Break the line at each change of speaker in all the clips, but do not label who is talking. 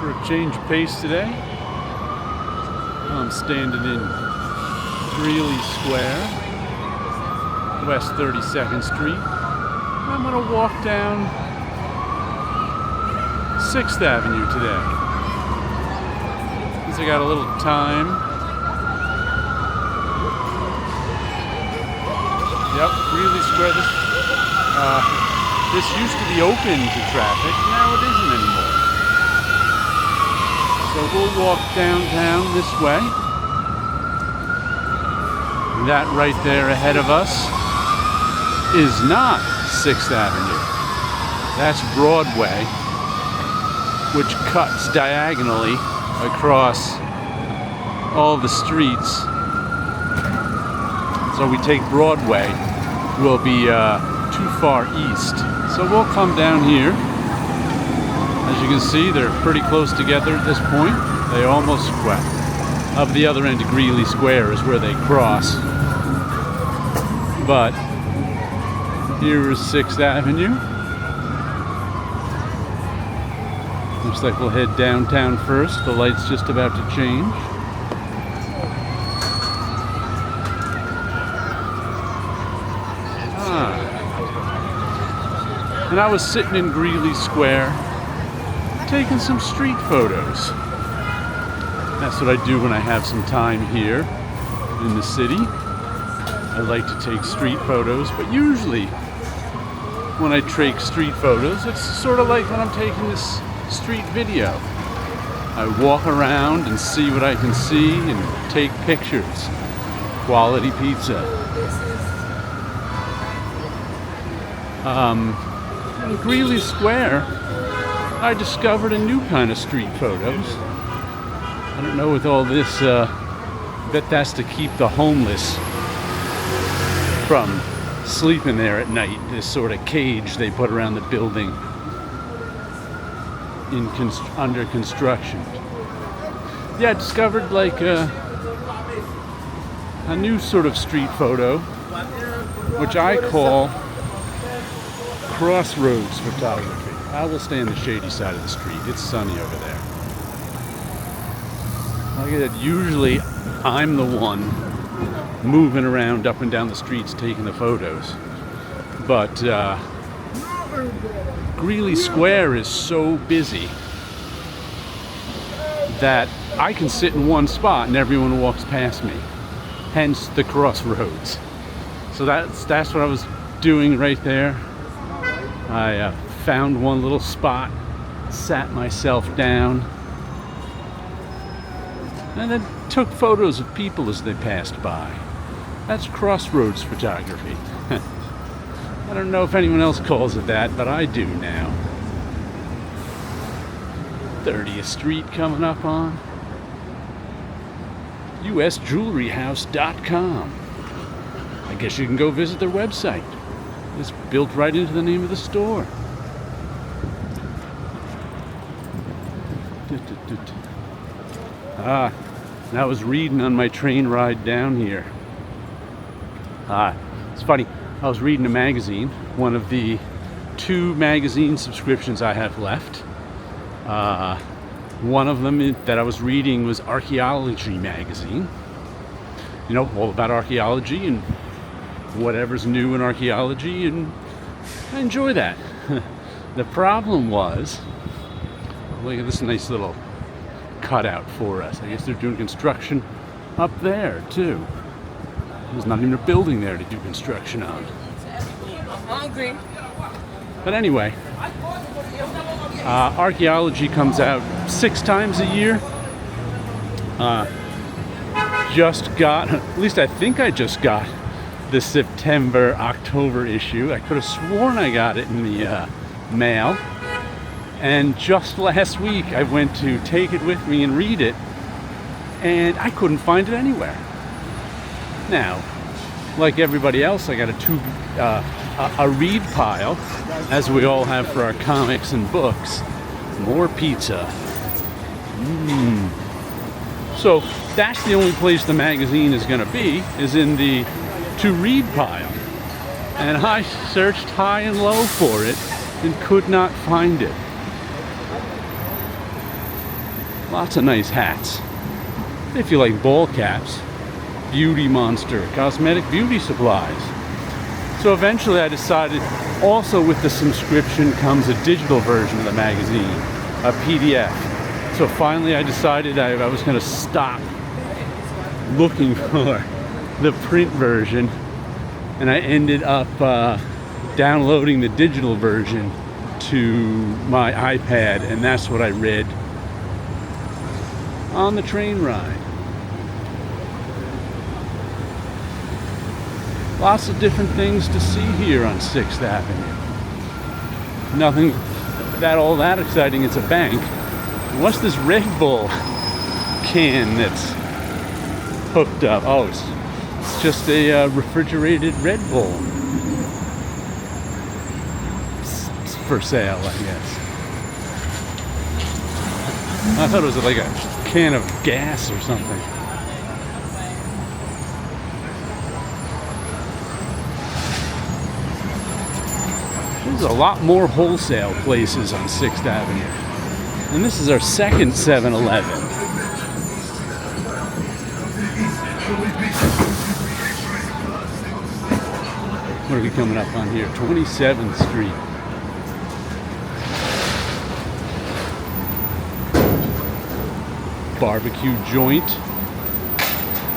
for a change of pace today. I'm standing in Greeley Square, West 32nd Street. I'm going to walk down 6th Avenue today. Since I got a little time. Yep, Greeley Square. This used to be open to traffic. Now it isn't anymore. So we'll walk downtown this way. That right there ahead of us is not 6th Avenue. That's Broadway, which cuts diagonally across all the streets. So we take Broadway, we'll be too far east. So we'll come down here. As you can see, they're pretty close together at this point. They almost, well, up the other end of Greeley Square is where they cross. But here is 6th Avenue. Looks like we'll head downtown first. The light's just about to change. And I was sitting in Greeley Square taking some street photos. That's what I do when I have some time here in the city. I like to take street photos, but usually when I take street photos, it's sort of like when I'm taking this street video. I walk around and see what I can see and take pictures. Quality pizza. In Greeley Square, I discovered a new kind of street photos. I don't know with all this, bet that's to keep the homeless from sleeping there at night. This sort of cage they put around the building under construction. Yeah, I discovered like a new sort of street photo, which I call crossroads photography. I will stay on the shady side of the street. It's sunny over there. Like I said, usually I'm the one moving around up and down the streets taking the photos. But Greeley Square is so busy that I can sit in one spot and everyone walks past me. Hence the crossroads. So that's what I was doing right there. I found one little spot, sat myself down, and then took photos of people as they passed by. That's crossroads photography. I don't know if anyone else calls it that, but I do now. 30th Street coming up on. usjewelryhouse.com. I guess you can go visit their website. It's built right into the name of the store. And I was reading on my train ride down here. It's funny. I was reading a magazine, one of the 2 magazine subscriptions I have left. One of them that I was reading was Archaeology magazine. You know, all about archaeology and whatever's new in archaeology, and I enjoy that. The problem was, look at this nice little cutout for us. I guess they're doing construction up there too. There's not even a building there to do construction on.
I'm hungry.
But anyway, archaeology comes out 6 times a year. Just got, at least I think I just got the September-October issue. I could have sworn I got it in the mail. And just last week I went to take it with me and read it, and I couldn't find it anywhere. Now, like everybody else, I got a read pile, as we all have for our comics and books. More pizza. So that's the only place the magazine is going to be, is in the to read pile. And I searched high and low for it and could not find it. Lots of nice hats. If you like ball caps, Beauty Monster, cosmetic beauty supplies. So eventually I decided, also with the subscription comes a digital version of the magazine, a PDF. So finally I decided I was going to stop looking for the print version, and I ended up downloading the digital version to my iPad, and that's what I read on the train ride. Lots of different things to see here on 6th Avenue. Nothing all that exciting. It's a bank. What's this Red Bull can that's hooked up? Oh, it's just a refrigerated Red Bull. It's for sale, I guess. I thought it was like a can of gas or something. There's a lot more wholesale places on 6th Avenue. And this is our second 7-Eleven. What are we coming up on here? 27th Street. Barbecue joint.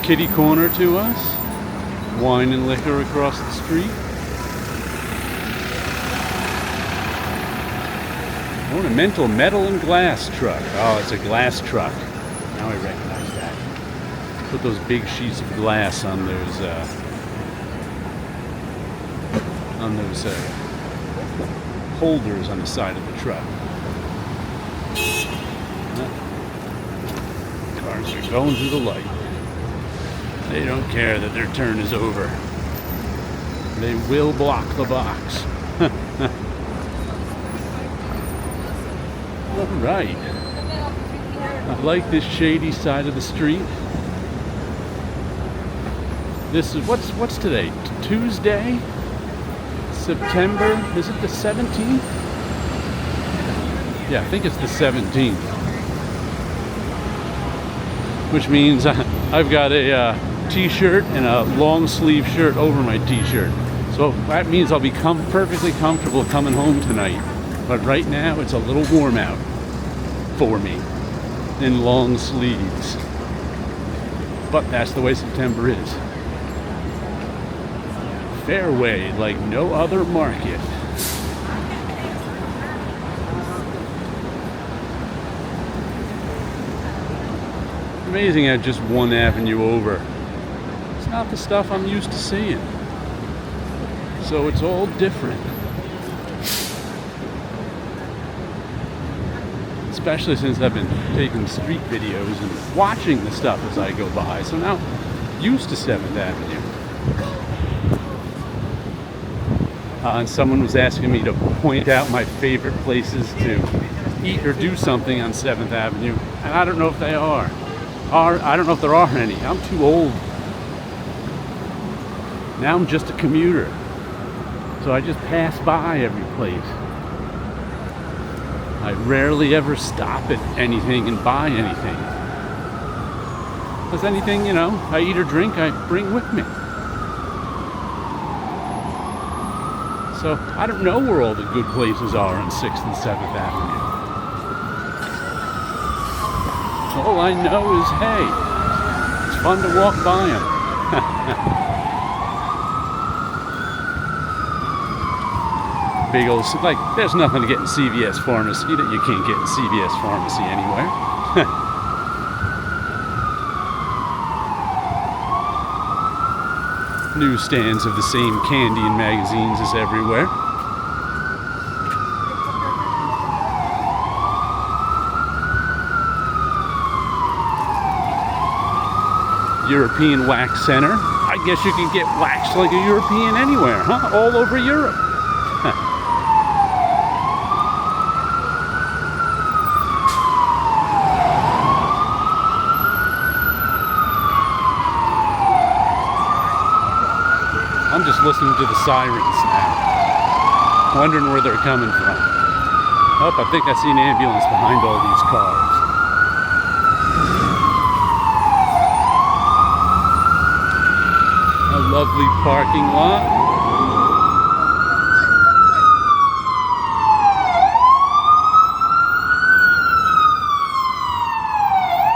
Kitty corner to us. Wine and liquor across the street. Ornamental metal and glass truck. Oh, it's a glass truck. Now I recognize that. Put those big sheets of glass on those holders on the side of the truck. Cars are going through the light. They don't care that their turn is over. They will block the box. All right. I like this shady side of the street. This is what's today? Tuesday? September? Is it the 17th? Yeah, I think it's the 17th. Which means I've got a t-shirt and a long sleeve shirt over my t-shirt. So that means I'll be perfectly comfortable coming home tonight. But right now it's a little warm out for me in long sleeves. But that's the way September is. Fairway like no other market. Amazing how just one avenue over. It's not the stuff I'm used to seeing. So it's all different. Especially since I've been taking street videos and watching the stuff as I go by. So now I'm used to 7th Avenue. And someone was asking me to point out my favorite places to eat or do something on 7th Avenue. And I don't know if they are. I don't know if there are any. I'm too old. Now I'm just a commuter. So I just pass by every place. I rarely ever stop at anything and buy anything. Because anything, I eat or drink, I bring with me. So I don't know where all the good places are on 6th and 7th Avenue. All I know is, hey, it's fun to walk by them. Big old, there's nothing to get in CVS Pharmacy that you can't get in CVS Pharmacy anywhere. Newsstands of the same candy and magazines as everywhere. European Wax Center. I guess you can get waxed like a European anywhere, huh? All over Europe. I'm just listening to the sirens now, wondering where they're coming from. Oh, I think I see an ambulance behind all these cars. lovely parking lot.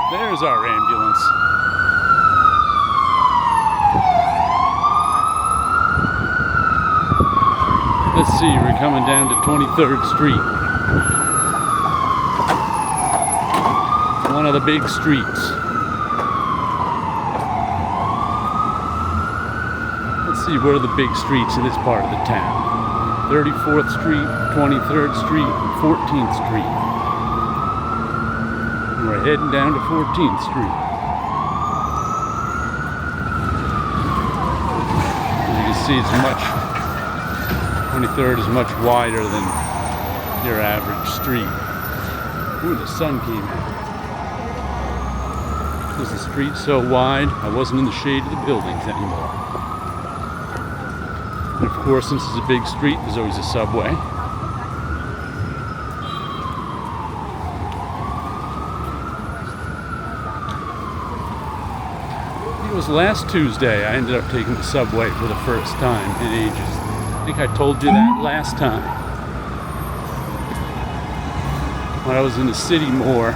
There's our ambulance. Let's see, we're coming down to 23rd Street. One of the big streets. Let's see, what are the big streets in this part of the town? 34th Street, 23rd Street, and 14th Street. And we're heading down to 14th Street. As you can see, it's 23rd is much wider than your average street. Ooh, the sun came out. Because the street's so wide, I wasn't in the shade of the buildings anymore. And of course, since it's a big street, there's always a subway. It was last Tuesday I ended up taking the subway for the first time in ages. I think I told you that last time. When I was in the city more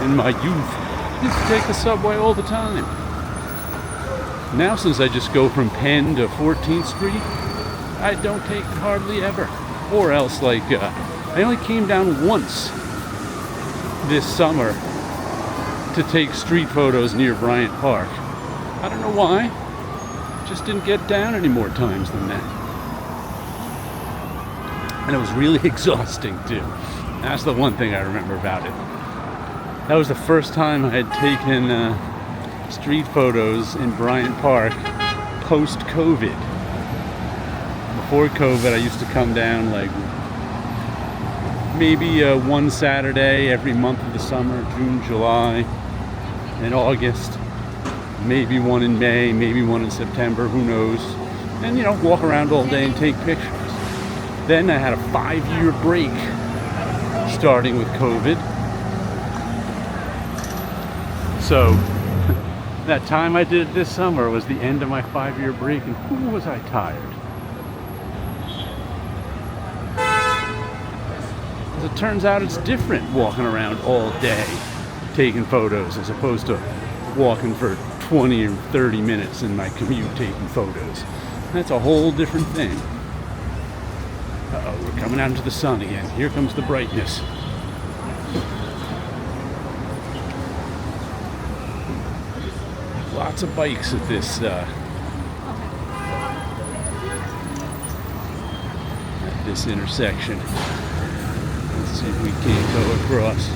in my youth, I used to take the subway all the time. Now, since I just go from Penn to 14th Street, I don't take it hardly ever. Or else, like, I only came down once this summer to take street photos near Bryant Park. I don't know why. Just didn't get down any more times than that. And it was really exhausting too. That's the one thing I remember about it. That was the first time I had taken street photos in Bryant Park post-COVID. Before COVID, I used to come down like maybe one Saturday every month of the summer, June, July, and August. Maybe one in May, maybe one in September, who knows. And, you know, walk around all day and take pictures. Then I had a 5-year break, starting with COVID. So, that time I did it this summer was the end of my 5-year break, and who was I tired? As it turns out, it's different walking around all day taking photos as opposed to walking for 20 or 30 minutes in my commute taking photos. That's a whole different thing. Uh-oh, we're coming out into the sun again. Here comes the brightness. Lots of bikes at this intersection. Let's see if we can't go across.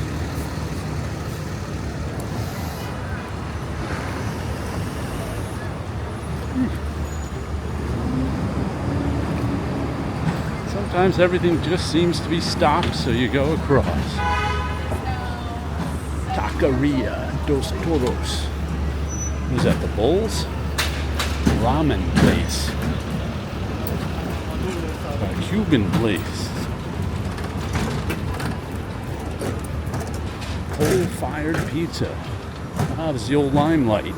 Sometimes everything just seems to be stopped, so you go across. Taqueria Dos Toros. Was that the Bulls? Ramen place. A Cuban place. Coal-fired pizza. Ah, this is the old Limelight.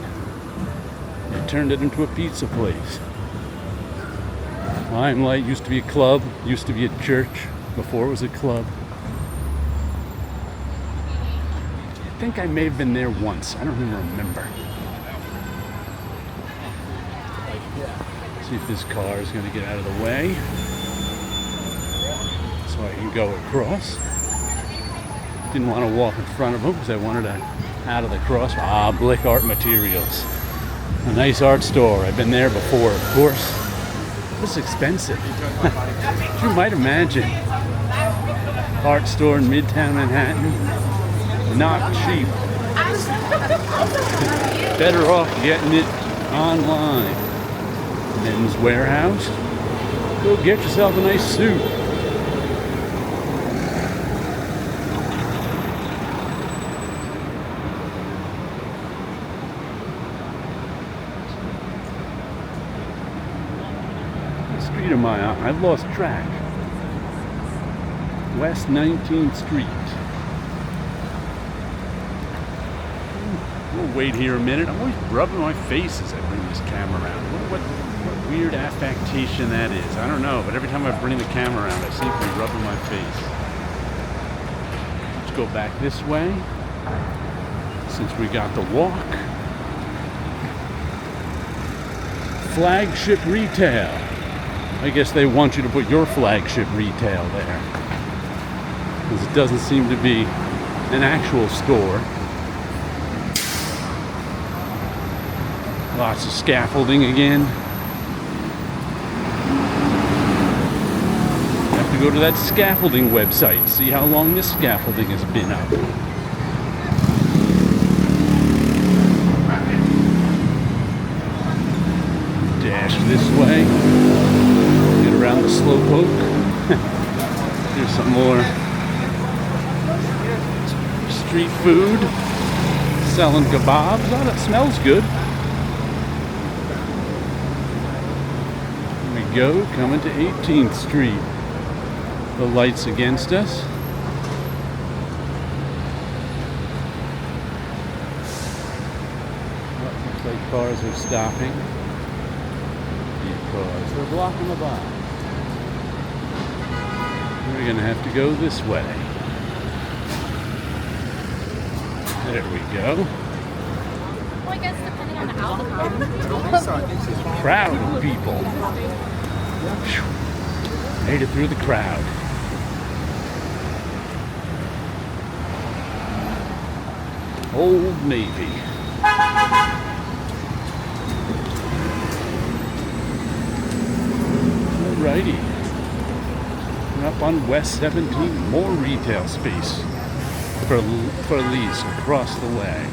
They turned it into a pizza place. Limelight used to be a club, used to be a church before it was a club. I think I may have been there once. I don't even remember. See if this car is going to get out of the way so I can go across. Didn't want to walk in front of them because I wanted to out of the cross. Ah, Blick Art Materials. A nice art store. I've been there before, of course. It's expensive. You might imagine. Art store in Midtown Manhattan. Not cheap. Better off getting it online. Men's Warehouse. Go get yourself a nice suit. Street am I on? I've lost track. West 19th Street. We'll wait here a minute. I'm always rubbing my face as I bring this camera around. What weird affectation that is. I don't know, but every time I bring the camera around, I seem to be rubbing my face. Let's go back this way, since we got the walk. Flagship retail. I guess they want you to put your flagship retail there, because it doesn't seem to be an actual store. Lots of scaffolding again. Have to go to that scaffolding website, see how long this scaffolding has been up. Dash this way. Get around the slowpoke. Here's some more street food. Selling kebabs. Oh, that smells good. Here we go, coming to 18th Street. The lights against us. Looks like cars are stopping. Cars are blocking the line. We're gonna have to go this way. There we go.
Well, I guess depending on the outcome.
Crowd of people. Whew. Made it through the crowd. Old Navy. Alrighty. We're up on West 17th, more retail space for lease across the way.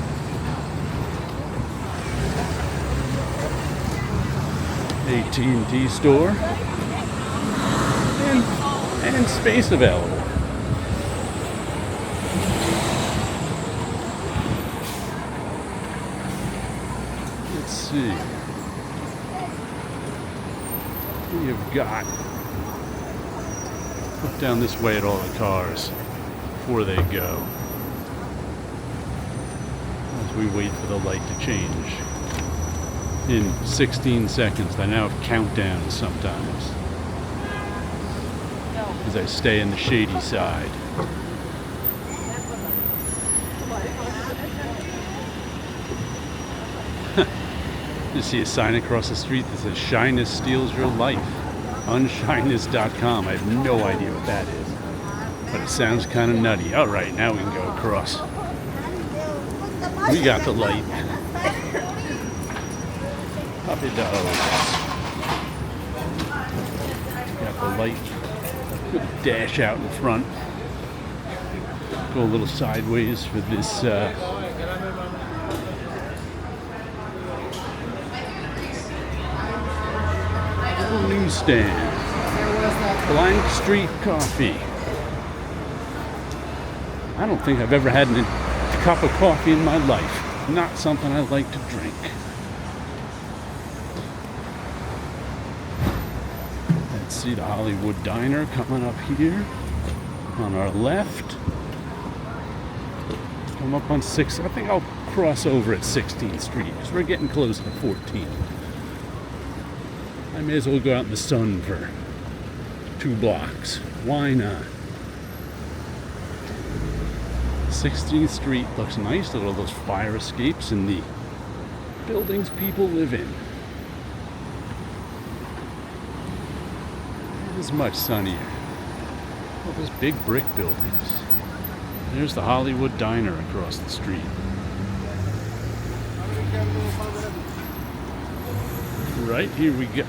AT&T store and space available. Let's see. We have got. Look down this way at all the cars before they go. As we wait for the light to change. In 16 seconds. I now have countdowns sometimes. As I stay in the shady side. You see a sign across the street that says "Shyness steals your life." Unshyness.com. I have no idea what that is, but it sounds kind of nutty. All right, now we can go across. We got the light. Puppy dogs. Got the light. Good dash out in front. Go a little sideways for this. Newsstand. Blank Street Coffee. I don't think I've ever had a cup of coffee in my life. Not something I like to drink. Let's see the Hollywood Diner coming up here on our left. Come up on 6th. I think I'll cross over at 16th Street because we're getting close to 14th. I may as well go out in the sun for 2 blocks. Why not? 16th Street looks nice. Look at all those fire escapes in the buildings people live in. It is much sunnier. All those big brick buildings. There's the Hollywood Diner across the street. Right, here we go.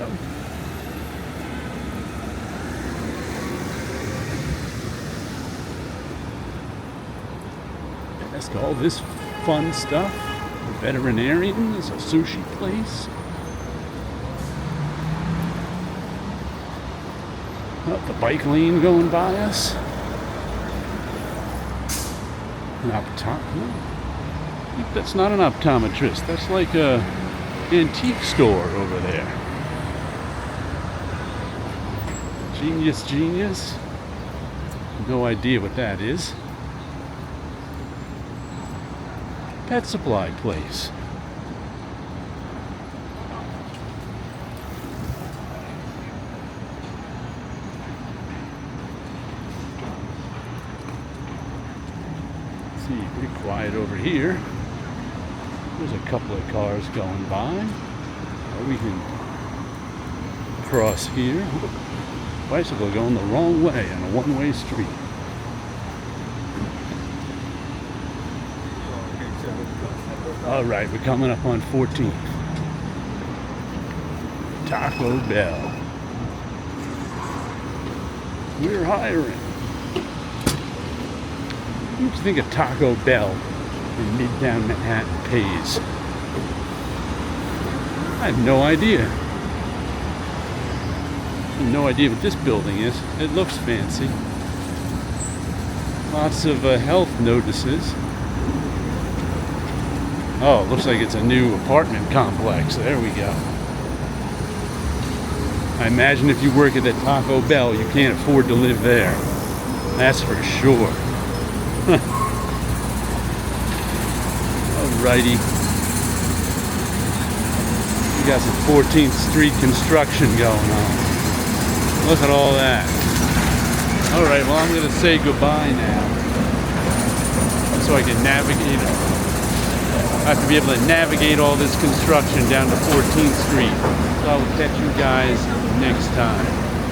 Ask all this fun stuff. The veterinarian is a sushi place. Oh, the bike lane going by us. An that's not an optometrist. That's like a antique store over there. Genius. No idea what that is. Pet supply place. see, pretty quiet over here. There's a couple of cars going by. Or we can cross here. Bicycle going the wrong way on a one-way street. All right, we're coming up on 14th. Taco Bell. We're hiring. What do you think a Taco Bell in Midtown Manhattan pays? I have no idea. I have no idea what this building is. It looks fancy. Lots of health notices. Oh, it looks like it's a new apartment complex. There we go. I imagine if you work at the Taco Bell, you can't afford to live there. That's for sure. Alrighty. We got some 14th Street construction going on. Look at all that. Alright, well, I'm going to say goodbye now. So I can navigate. I have to be able to navigate all this construction down to 14th Street. So I will catch you guys next time.